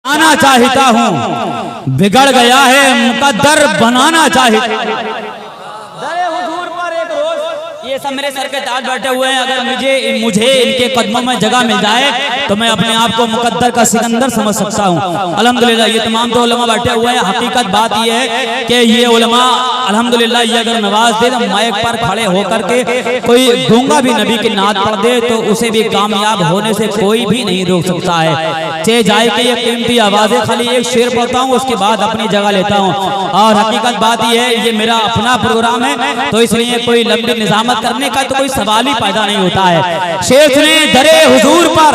आना चाहता हूँ, बिगड़ गया है मुकद्दर बनाना चाहता। दरे हुजूर पर एक रोज ये सब मेरे सर के ताज बैठे हुए हैं, अगर मुझे इनके कदमों में जगह मिल जाए तो मैं अपने आप को मुकद्दर का सिकंदर समझ सकता हूँ। अल्हम्दुलिल्लाह ये तमाम तो उलमा बैठे हुए हैं। हकीकत बात ये है कि ये उलमा अल्हम्दुलिल्लाह ये अगर नवाज दे तो माइक पर खड़े होकर के कोई गूंगा भी नबी की नात पढ़ दे तो उसे भी कामयाब होने से कोई भी नहीं रोक सकता है। चे जाए कि ये कीमती आवाज़ें, खाली एक शेर पढ़ता हूँ उसके बाद अपनी जगह लेता हूँ। और हकीकत बात ये है ये मेरा अपना प्रोग्राम है तो इसलिए कोई लंबी निजामत करने का तो कोई सवाल ही पैदा नहीं होता है। शेख ने दरे हुजूर पर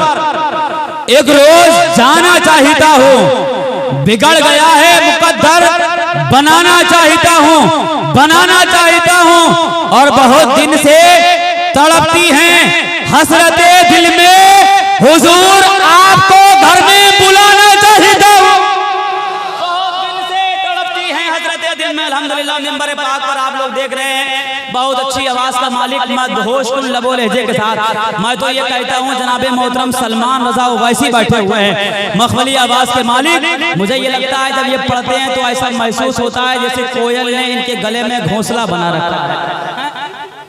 एक रोज जाना चाहता हूँ, बिगड़ गया है मुकद्दर बनाना चाहता हूँ, बनाना चाहता हूँ। और बहुत दिन से तड़पती हैं हसरते दिल में, हुजूर आपको घर में बुलाना चाहता हूँ। बहुत दिन से तड़पती हैं हसरते दिल में। अल्हम्दुलिल्लाह मिंबर पाक पर आप लोग देख रहे हैं बहुत अच्छी आवाज का मालिक मदहोश कुल लबो लहजे के साथ। मैं तो ये कहता हूँ जनाबे मोहतरम सलमान रजा ओवैसी बैठे हुए हैं, मखमली आवाज के मालिक। मुझे ये लगता है जब ये पढ़ते हैं तो ऐसा महसूस होता है जैसे कोयल ने इनके गले में घोंसला बना रखा है।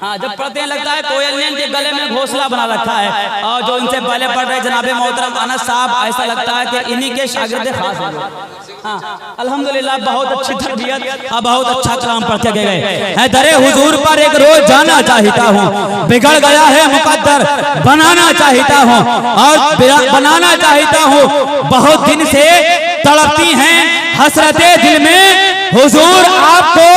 हाँ, जब पढ़ते हैं लगता है कोयल ने इनके गले में घोंसला बना रखा है। और जो इनसे पहले पढ़ रहे जनाबे मोहतरम अनस साहब, ऐसा लगता है कि इन्हीं के शागिर्द खास हैं। हाँ, अल्हम्दुलिल्लाह बहुत अच्छी तरबियत और बहुत अच्छा कलाम पढ़ के गए हैं। दरे हुजूर पर एक रोज जाना चाहता हूँ, बिगड़ गया है मुकद्दर बनाना चाहता हूँ, और बनाना चाहता हूँ। बहुत दिन से तड़पती हैं हसरते दिल में, हुजूर आपको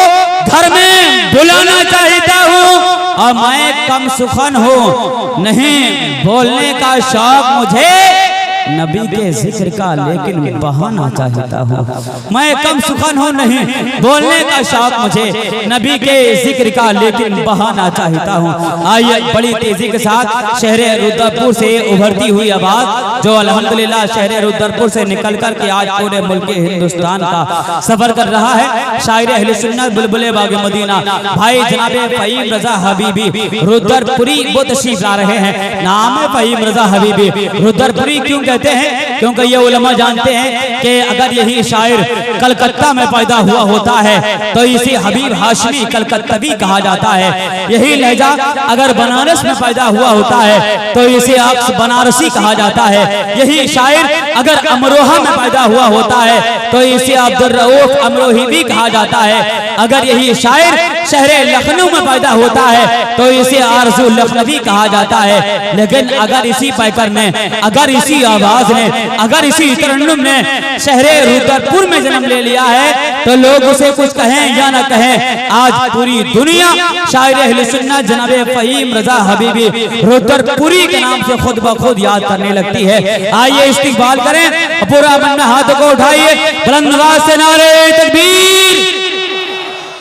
घर में बुलाना चाहता हूँ। और मैं कम सुखन हूँ, नहीं बोलने का शौक मुझे नबी के जिक्र का, लेकिन बहाना चाहता हूँ। मैं कम सुखन हूँ, नहीं बोलने का शौक मुझे नबी के जिक्र का, लेकिन बहाना चाहता हूँ। आइए बड़ी तेजी के साथ शहर रुद्रपुर से उभरती हुई आवाज जो अल्हम्दुलिल्लाह शहर रुद्रपुर से निकल कर के आज पूरे मुल्क हिंदुस्तान का सफर कर रहा है, शायर अहले सुन्नत बुलबुले बाग मदीना भाई जनाबे फहीम रजा हबीबी रुद्रपुरी वो तशरीफ ला रहे हैं। नाम है फहीम रजा हबीबी। रुद्रपुरी क्यों कहते हैं? क्योंकि ये उलमा जानते हैं कि अगर यही शायर कलकत्ता में पैदा हुआ होता है तो इसे हबीब हाशमी कलकत्तवी कहा जाता है। यही लहजा अगर बनारस में पैदा हुआ होता है तो इसे अक्स बनारसी कहा जाता है। यही शायर अगर अमरोहा में पैदा हुआ होता है तो इसे अब्दुल रऊफ अमरोही भी कहा जाता है। अगर यही शायर शहर लखनऊ में पैदा होता है तो इसे आरजू लखनवी कहा जाता है। लेकिन अगर इसी पैकर ने, अगर इसी आवाज ने, अगर इसी तरन्नुम ने शहर रुद्रपुर में जन्म ले लिया है तो लोग उसे कुछ कहें या न कहें, आज पूरी दुनिया शायर अहले सुन्नत जनाबे फहीम रजा हबीबी रुद्रपुरी के नाम से खुद ब खुद याद करने लगती है। आइए इस्तिकबाल करें, पूरा बन्ना हाथों को उठाइए, बुलंद आवाज से नारे तकबीर।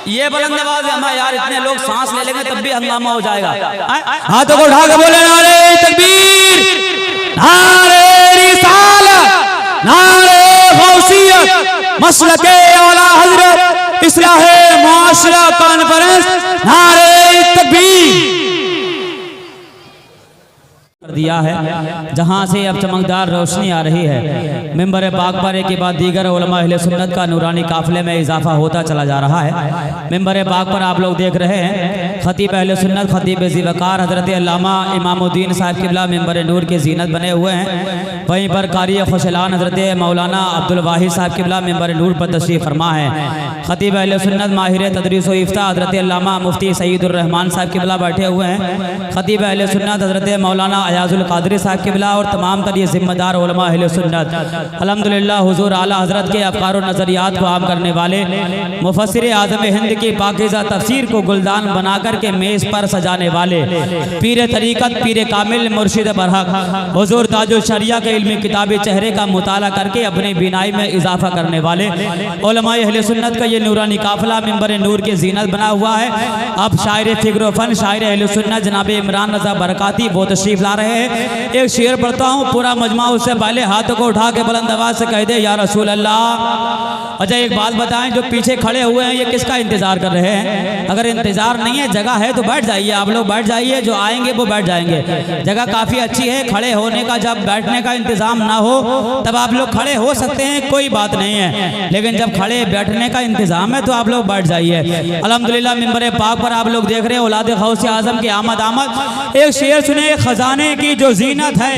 ये बुलंद आवाज है हमारे यार, इतने लोग सांस ले लेंगे तब भी हंगामा हो जाएगा। हाथों को उठा के बोले नारे तकबीर, नारे रिसालत, नारे गौसियत, मसलके आला हजरत, इस्लाहे मुआशरा कॉन्फ्रेंस, नारे तकबीर दिया है। जहां से अब चमकदार रोशनी आ रही है, मिंबर पाक पर एक के बाद दीगर उलमा अहले सुन्नत का नूरानी काफिले में इजाफा होता चला जा रहा है। मिंबर पाक पर आप लोग देख रहे हैं खतीब अहले सुन्नत खतीब ज़ीवकार हजरत अल्लामा इमामुद्दीन साहब किबला मिंबर नूर के जीनत बने हुए हैं। वहीं पर कारी खुशलान हजरत मौलाना अब्दुल वाहिद साहब किबला मिंबर नूर पर तशरीफ़ फरमा है। खतीब अहले सुन्नत माहिर तदरीस व इफ्ता हजरत अल्लामा मुफ्ती सईदुर रहमान साहब किबला बैठे हुए हैं। खतीब अहले सुन्नत हजरत मौलाना अयाजुल कादरी साहब किबला और तमाम कर ये जिम्मेदार उलमा अहले सुन्नत अल्हम्दुलिल्लाह हुजूर आला हजरत के अफकार और नज़रियात को आम करने वाले मुफस्सिर आज़म हिंद की पाकीज़ा तफसीर को गुलदान बनाकर के मेज़ पर सजाने वाले पीर तरीक़त पीर कामिल मुर्शिद बरहक हुजूर ताजुल शरिया के इल्मी किताबी चेहरे का मुताला करके अपनी बीनाई में इजाफा करने वाले उलमा अहले सुन्नत का ये नूरानी काफिला मिंबर नूर की जीनत बना हुआ है। अब शायर फ़िक्र व फ़न शायर अहले सुन्नत जनाब इमरान रज़ा बरकाती वो तशरीफ़ ला रहे हैं। एक शेर पढ़ता हूँ, पूरा मजमा उससे पहले हाथों को उठा के बुलंद आवाज से कह दे या रसूल अल्लाह। अच्छा एक बात बताएं, जो पीछे खड़े हुए हैं ये किसका इंतजार कर रहे हैं? अगर इंतजार नहीं है, जगह है तो बैठ जाइए, आप लोग बैठ जाइए, जो आएंगे वो बैठ जाएंगे। जगह काफ़ी अच्छी है, खड़े होने का जब बैठने का इंतजाम ना हो तब आप लोग खड़े हो सकते हैं, कोई बात नहीं है, लेकिन जब खड़े बैठने का इंतजाम है तो आप लोग बैठ जाइए। अल्हम्दुलिल्लाह मिंबर पाक पर आप लोग देख रहे हैं औलाद गौसे आजम की आमद आमद। एक शेर सुने, खजाने की जो जीनत है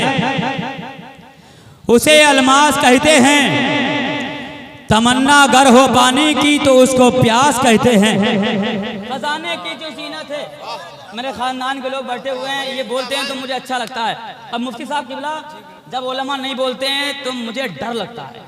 उसे अलमास कहते हैं, तमन्ना गर हो पानी की तो उसको प्यास कहते हैं। खजाने की जो जीनत है, मेरे खानदान के लोग बैठे हुए हैं, ये बोलते हैं तो मुझे अच्छा लगता है। अब मुफ्ती साहब किबला जब उलमा नहीं बोलते हैं तो मुझे डर लगता है।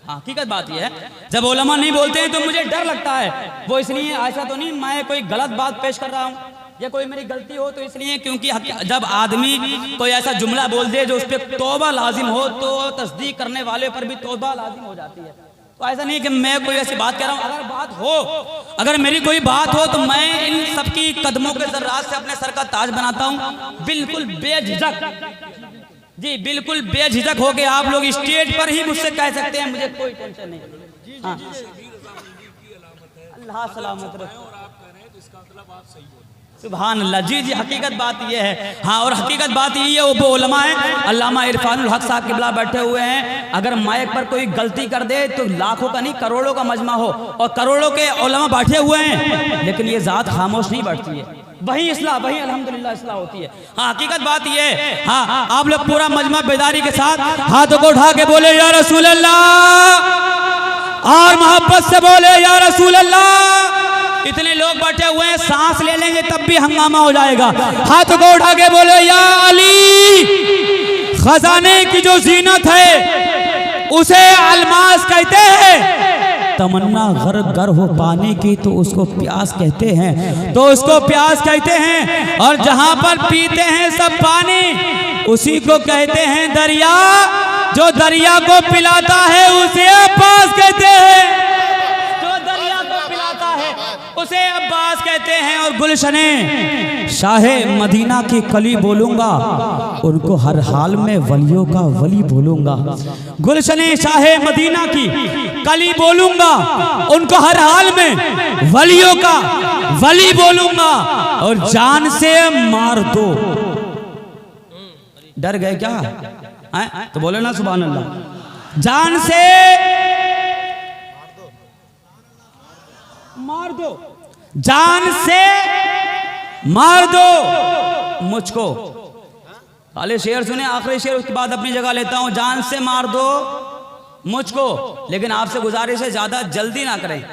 हाँ, हकीकत बात यह है, जब उलमा नहीं बोलते हैं तो मुझे डर लगता है। वो इसलिए, ऐसा तो नहीं मैं कोई गलत बात पेश कर रहा हूँ या कोई मेरी गलती हो तो इसलिए, क्योंकि जब आदमी कोई ऐसा जुमला बोल दे जो उस पर तौबा लाजिम हो तो तस्दीक करने वाले पर भी तौबा लाजिम हो जाती है। तो ऐसा नहीं कि मैं कोई ऐसी बात कह रहा हूँ, अगर बात हो, अगर मेरी कोई बात हो तो मैं इन सबकी कदमों के ज़र्रात से अपने सर का ताज बनाता हूँ, बिल्कुल बेझिझक। जी बिल्कुल बेझिझक हो के आप लोग स्टेज पर ही मुझसे कह सकते हैं, मुझे कोई टेंशन नहीं। हाँ, अल्लाह सलामत रखे। सुभान अल्लाह। जी जी, हकीकत बात ये है। हाँ, और हकीकत बात ये है, वो उलमा है, अल्लामा इरफानुल हक साहब किबला बैठे हुए हैं, अगर माइक पर कोई गलती कर दे तो लाखों का नहीं करोड़ों का मजमा हो और करोड़ों के उलमा बैठे हुए हैं, लेकिन ये ज़ात खामोश नहीं बैठती है, वही इस्लाह, वही अल्हम्दुलिल्लाह इस्लाह होती है। हाँ, हकीकत बात ये है। हाँ, आप लोग पूरा मजमा बेदारी के साथ हाथों को उठा के बोले या रसूल अल्लाह, और मोहब्बत से बोले या रसूल अल्लाह। इतने लोग बैठे हुए हैं, सांस ले लेंगे तब भी हंगामा हो जाएगा। हाथ को उठा के बोले या अली, खजाने की जो जीनत है उसे अलमास कहते हैं, तमन्ना गर गर हो पानी की तो उसको प्यास कहते हैं, तो उसको प्यास कहते हैं। और जहां पर पीते हैं सब पानी उसी को कहते हैं दरिया, जो दरिया को पिलाता है उसे अब्बास कहते हैं, उसे अब्बास कहते हैं। और गुलशने शाहे मदीना की कली बोलूंगा, उनको हर हाल में वलियों का वली बोलूंगा। गुलशने शाहे मदीना की कली बोलूंगा, उनको हर हाल में वलियों का वली बोलूंगा। और जान से मार दो। डर गए क्या? तो बोले ना सुभान अल्लाह। जान से मार दो, जान से मार दो मुझको। पहले शेर सुने, आखिरी शेर उसके बाद अपनी जगह लेता हूं। जान से मार दो मुझको, लेकिन आपसे गुजारिश है ज्यादा जल्दी ना करें,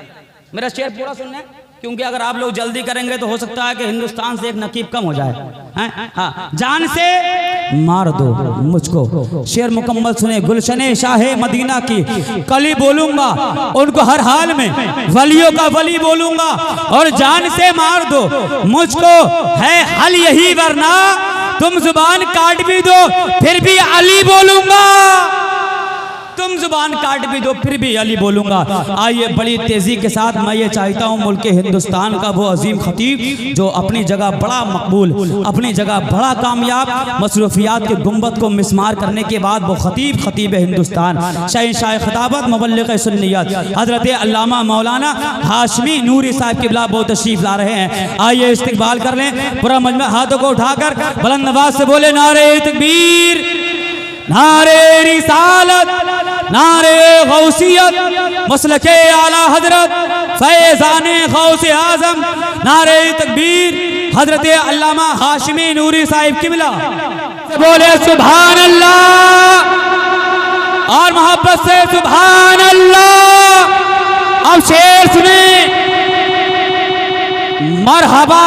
मेरा शेर पूरा सुनना है, क्योंकि अगर आप लोग जल्दी करेंगे तो हो सकता है कि हिंदुस्तान से एक नकीब कम हो जाए। हाँ, जान से मार दो मुझको। शेर मुकम्मल सुने। गुलशने शाहे मदीना की कली बोलूंगा, उनको हर हाल में वलियों का वली बोलूंगा। और जान से मार दो मुझको, है हल यही, वरना तुम जुबान काट भी दो फिर भी अली बोलूंगा। तुम जुबान काट भी दो फिर भी अली बोलूंगा। आइए बड़ी तेजी के साथ मैं ये चाहता हूँ मुल्क हिंदुस्तान का वो अजीम खतीब जो अपनी जगह बड़ा मकबूल, अपनी जगह बड़ा कामयाब, मसरूफियात के गुंबद को मिसमार करने के बाद वो खतीब हिंदुस्तान, शहंशाह खिताबत, मुबल्लिग़ सुन्नियत हजरत अल्लामा मौलाना हाशमी नूरी साहब किबला बहुत तशरीफ ला रहे हैं। आइए इस्तकबाल कर लें। पूरा मजमा हाथों को उठाकर बुलंद आवाज से बोले नारे तकबीर, नारे रिसालत, नारे गौसियत, मसलके आला हजरत फैज़ाने गौसे आजम, नारे तकबीर हजरत अल्लामा हाशिमी नूरी साहिब किबला। बोले सुभान अल्लाह और मोहब्बत से सुभान अल्लाह। अब शेर सुने, मरहबा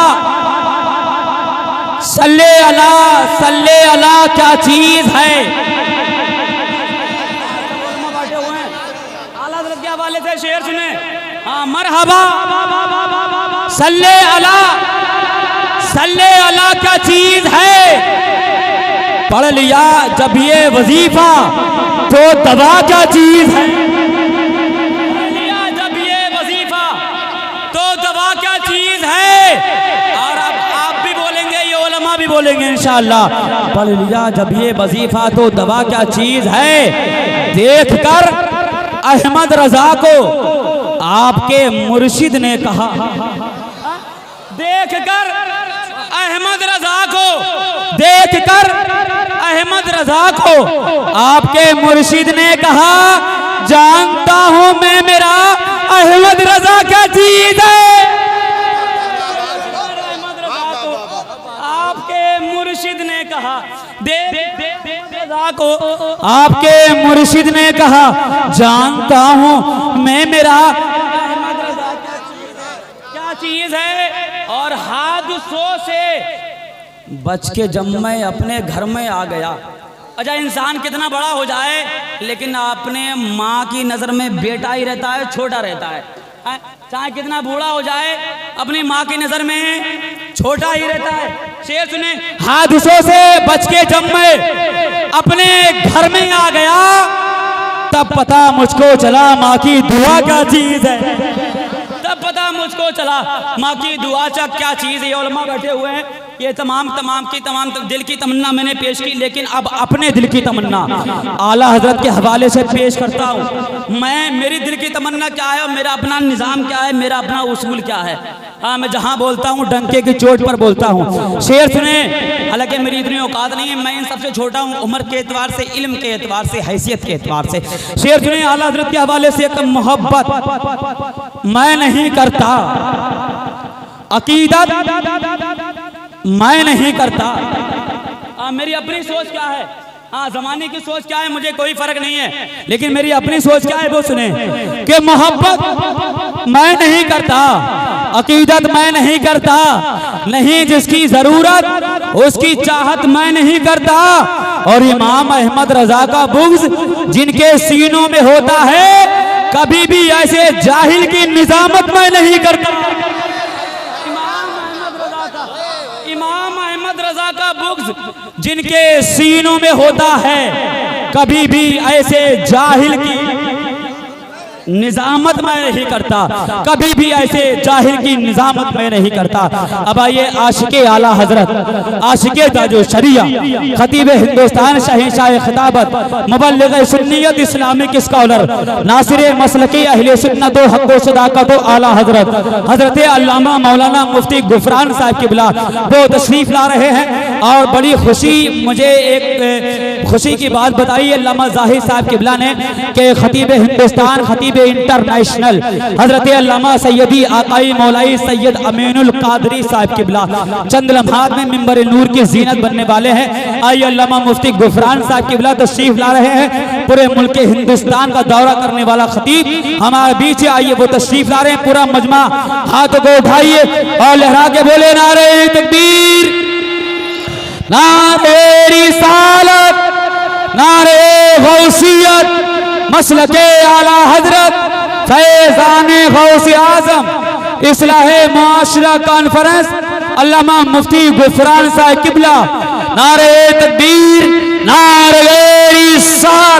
सल्ले अला क्या चीज है। आला दर्जा वाले से शेर सुने। हाँ, मरहबा सल्ले अला क्या चीज है। पढ़ लिया जब ये वजीफा तो दवा क्या चीज है। पढ़ लिया जब ये वजीफा तो दवा क्या चीज है। और अब आप भी बोलेंगे, ये उलमा भी बोलेंगे इंशाअल्लाह। पढ़ लिया जब ये वजीफा तो दवा क्या चीज है। देखकर अहमद रजा को आपके मुर्शिद ने कहा, देखकर अहमद रजा को, देखकर अहमद रजा को आपके मुर्शिद ने कहा, जानता हूं मैं मेरा अहमद रजा क्या चीज है। आपके मुर्शिद ने कहा, रजा को आपके मुर्शिद ने कहा, जानता हूं मैं मेरा अहमद रजा क्या चीज है। और हादसों से बच के जब मैं अपने घर में आ गया। अच्छा, इंसान कितना बड़ा हो जाए लेकिन अपने माँ की नज़र में बेटा ही रहता है, छोटा रहता है। चाहे कितना बूढ़ा हो जाए अपनी माँ की नज़र में छोटा ही रहता है। शेर सुने, हादसों से बच के जब मैं अपने घर में आ गया, तब पता मुझको चला माँ की दुआ क्या चीज है। तब पता मुझको चला माँ की दुआ क्या चीज है। उलमा बैठे हुए हैं, ये तमाम दिल की तमन्ना मैंने पेश की, लेकिन अब अपने दिल की तमन्ना आला हजरत के हवाले से पेश करता हूँ। मेरी दिल की तमन्ना क्या है और मेरा अपना निज़ाम क्या है, मेरा अपना उसूल क्या है। हाँ, मैं जहाँ बोलता हूँ डंके की चोट पर बोलता हूँ। शेर सुने, हालांकि मेरी इतनी औकात नहीं है, मैं इन सबसे छोटा हूँ उम्र के एतबार से, इल्म के एतबार से, हैसियत के एतबार से। शेर सुने, आला हजरत के हवाले से, मोहब्बत मैं नहीं करता, अकीदत मैं नहीं करता। मेरी अपनी सोच क्या है, हाँ जमाने की सोच क्या है मुझे कोई फर्क नहीं है, लेकिन मेरी अपनी सोच क्या है वो सुने कि मोहब्बत मैं नहीं करता, अकीदत मैं नहीं करता, नहीं जिसकी जरूरत उसकी चाहत मैं नहीं करता। और इमाम अहमद रजा का बुग़्ज़ जिनके सीनों में होता है, कभी भी ऐसे जाहिल की निजामत मैं नहीं करता। इमाम अहमद रजा का बुग़्ज़ जिनके सीनों में होता है, कभी भी ऐसे जाहिल की निजामत मैं नहीं करता, कभी भी ऐसे जाहिल की निजामत मैं नहीं करता। अब आइए आशिके आला हजरत, आशिके ताजो शरिया, खतीब हिंदुस्तान, शहंशाह खिताबत, मुबल्लिग सुन्नियत, इस्लामिक स्कॉलर, नासिर मसलकी अहले सुन्नत व हक़ व सदाकत आला हजरत हजरत अल्लामा मौलाना मुफ्ती गुफरान साहब किबला वो तशरीफ ला रहे हैं। और बड़ी खुशी, मुझे एक खुशी की बात बताई अल्लामा ज़ाहिर साहब किबला ने कि खतीब हिंदुस्तान, खतीब इंटरनेशनल हजरत अल्लामा सैयदी आकाई मौलाई सैयद अमीनुल कादरी साहब किबला चंद लम्हात में मिंबर नूर की जीनत बनने वाले हैं। आइए अल्लामा मुफ्ती गुफरान साहब किबला तशरीफ ला रहे हैं। पूरे मुल्क हिंदुस्तान का दौरा करने वाला खतीब हमारे बीच, आइए वो तशरीफ ला रहे हैं। पूरा मजमा हाथों को उठाइए और लहरा के बोले नारे तकबीर, नारे रिसालत, नारे गौसियत, मसलके आला हजरत फैज़ाने गौसे आज़म, इस्लाहे मुआशरा कॉन्फ्रेंस अल्लामा मुफ्ती गुफरान साहब किबला। नारे तकबीर, नारे रिसालत।